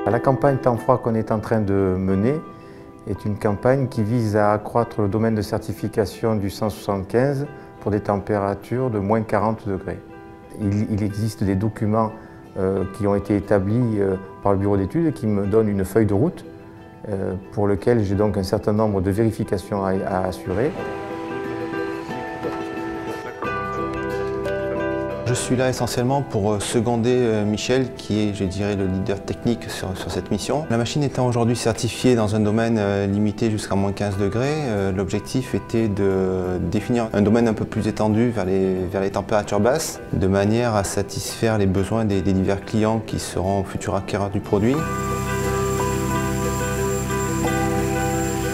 La campagne temps froid qu'on est en train de mener est une campagne qui vise à accroître le domaine de certification du 175 pour des températures de moins 40 degrés. Il existe des documents qui ont été établis par le bureau d'études et qui me donnent une feuille de route pour lequel j'ai donc un certain nombre de vérifications à assurer. Je suis là essentiellement pour seconder Michel, qui est, je dirais, le leader technique sur cette mission. La machine étant aujourd'hui certifiée dans un domaine limité jusqu'à moins 15 degrés, l'objectif était de définir un domaine un peu plus étendu vers les températures basses, de manière à satisfaire les besoins des divers clients qui seront futurs acquéreurs du produit.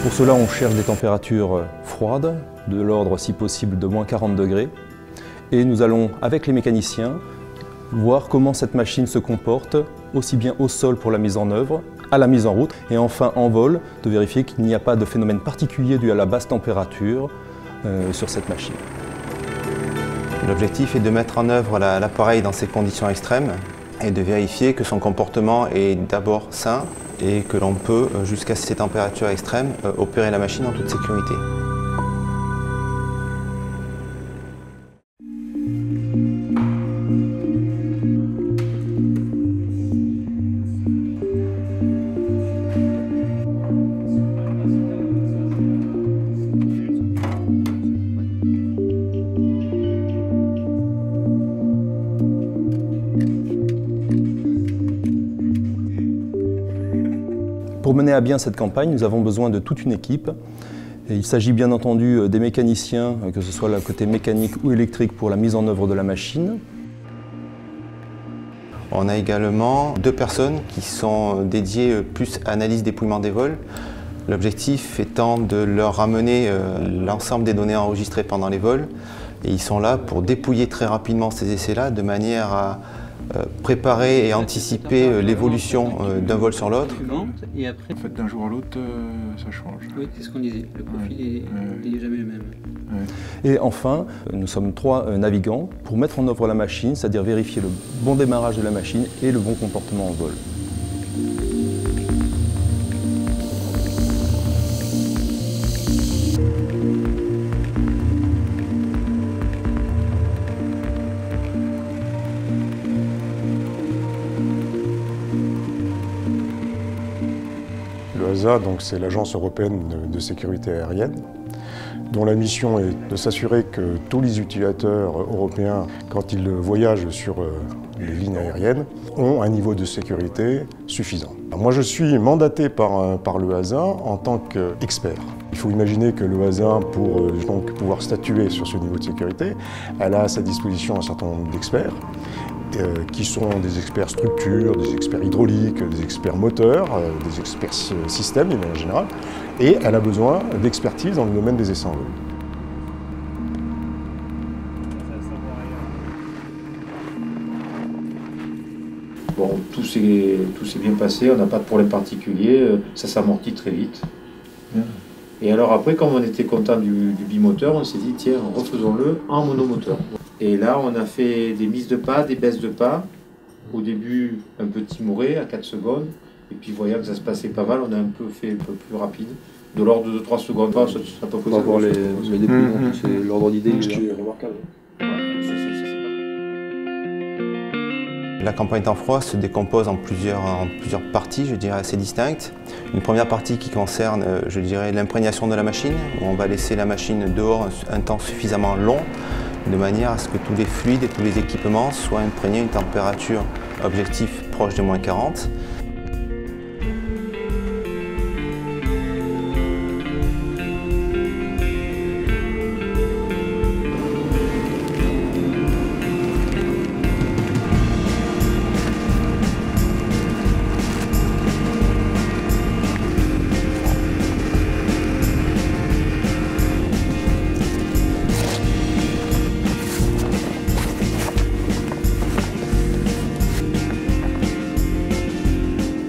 Pour cela, on cherche des températures froides, de l'ordre si possible de moins 40 degrés. Et nous allons, avec les mécaniciens, voir comment cette machine se comporte, aussi bien au sol pour la mise en œuvre, à la mise en route, et enfin en vol, de vérifier qu'il n'y a pas de phénomène particulier dû à la basse température sur cette machine. L'objectif est de mettre en œuvre l'appareil dans ces conditions extrêmes et de vérifier que son comportement est d'abord sain et que l'on peut, jusqu'à ces températures extrêmes, opérer la machine en toute sécurité. Pour mener à bien cette campagne, nous avons besoin de toute une équipe. Et il s'agit bien entendu des mécaniciens, que ce soit le côté mécanique ou électrique pour la mise en œuvre de la machine. On a également 2 personnes qui sont dédiées plus à l'analyse dépouillement des vols. L'objectif étant de leur ramener l'ensemble des données enregistrées pendant les vols. Et ils sont là pour dépouiller très rapidement ces essais-là de manière à préparer et anticiper l'évolution d'un vol sur l'autre. Et après, en fait, d'un jour à l'autre, ça change. oui, c'est ce qu'on disait. Le profil n'est jamais le même. Et enfin, nous sommes 3 navigants pour mettre en œuvre la machine, c'est-à-dire vérifier le bon démarrage de la machine et le bon comportement en vol. L'EASA, c'est l'Agence européenne de sécurité aérienne, dont la mission est de s'assurer que tous les utilisateurs européens, quand ils voyagent sur les lignes aériennes, ont un niveau de sécurité suffisant. Moi, je suis mandaté par l'EASA en tant qu'expert. Il faut imaginer que l'EASA, pour pouvoir statuer sur ce niveau de sécurité, elle a à sa disposition un certain nombre d'experts, qui sont des experts structure, des experts hydrauliques, des experts moteurs, des experts systèmes de manière générale, et elle a besoin d'expertise dans le domaine des essais en vol. Bon, tout s'est bien passé, on n'a pas de problème particulier, ça s'amortit très vite. Et alors après, comme on était content du bimoteur, on s'est dit tiens, refaisons-le en monomoteur. Et là, on a fait des mises de pas, des baisses de pas. Au début, un peu timoré à 4 secondes. Et puis, voyant que ça se passait pas mal, on a un peu fait un peu plus rapide. De l'ordre de 3 secondes. Ça peut On va voir les dépouillements, c'est l'ordre d'idée. Ce qui est remarquable. La campagne temps froid se décompose en plusieurs parties, je dirais, assez distinctes. Une première partie qui concerne, je dirais, l'imprégnation de la machine, où on va laisser la machine dehors un temps suffisamment long, de manière à ce que tous les fluides et tous les équipements soient imprégnés à une température objective proche de moins 40.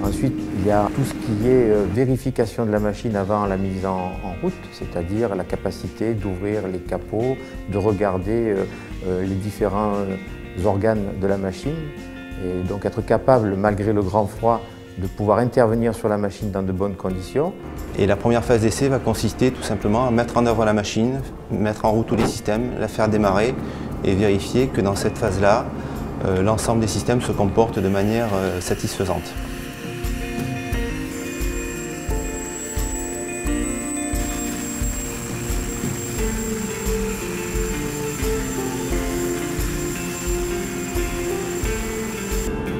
Ensuite, il y a tout ce qui est vérification de la machine avant la mise en route, c'est-à-dire la capacité d'ouvrir les capots, de regarder les différents organes de la machine et donc être capable, malgré le grand froid, de pouvoir intervenir sur la machine dans de bonnes conditions. Et la première phase d'essai va consister tout simplement à mettre en œuvre la machine, mettre en route tous les systèmes, la faire démarrer et vérifier que dans cette phase-là, l'ensemble des systèmes se comportent de manière satisfaisante.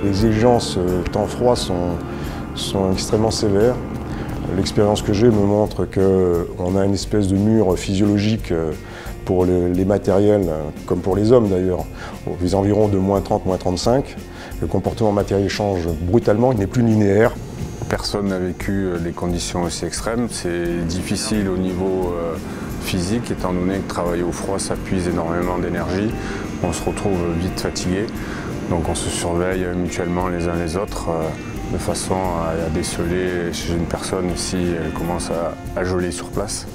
Les exigences temps froid sont extrêmement sévères. L'expérience que j'ai me montre qu'on a une espèce de mur physiologique pour les matériels, comme pour les hommes d'ailleurs, aux environs de -30, -35. Le comportement matériel change brutalement, il n'est plus linéaire. Personne n'a vécu des conditions aussi extrêmes. C'est difficile au niveau physique, étant donné que travailler au froid, ça puise énormément d'énergie. On se retrouve vite fatigué. Donc on se surveille mutuellement les uns les autres de façon à déceler chez une personne si elle commence à geler sur place.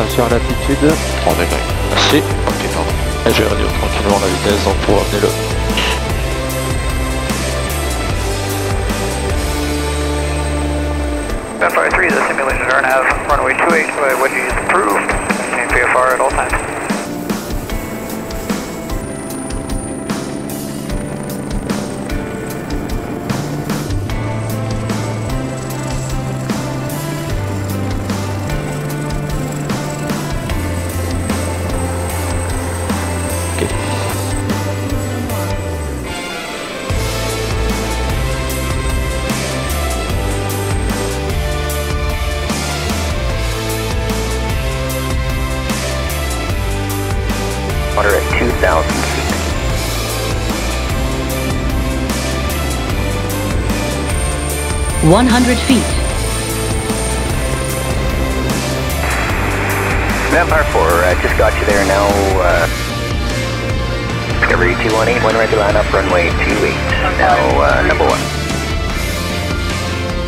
Sur l'altitude, 30 degrés. Merci. Ok, pardon. Et je vais réduire tranquillement la vitesse donc pour amener le. Fire 3, the simulations are nav, runway 28, wedge is approved, maintain VFR at all times. Water at 2,000 feet. feet. Vampire 4, just got you there now. Discovery 218, when ready, line up, runway 28. Now, number 1.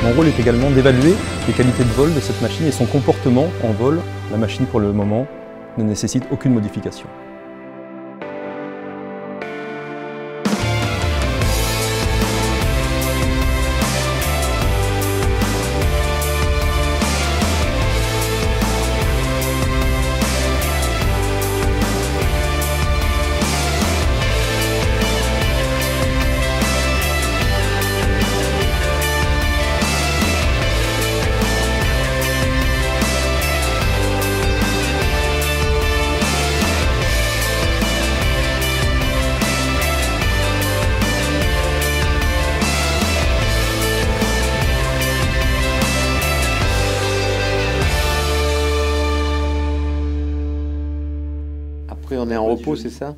Mon rôle est également d'évaluer les qualités de vol de cette machine et son comportement en vol. La machine, pour le moment, ne nécessite aucune modification. Après, on est en repos, c'est ça ?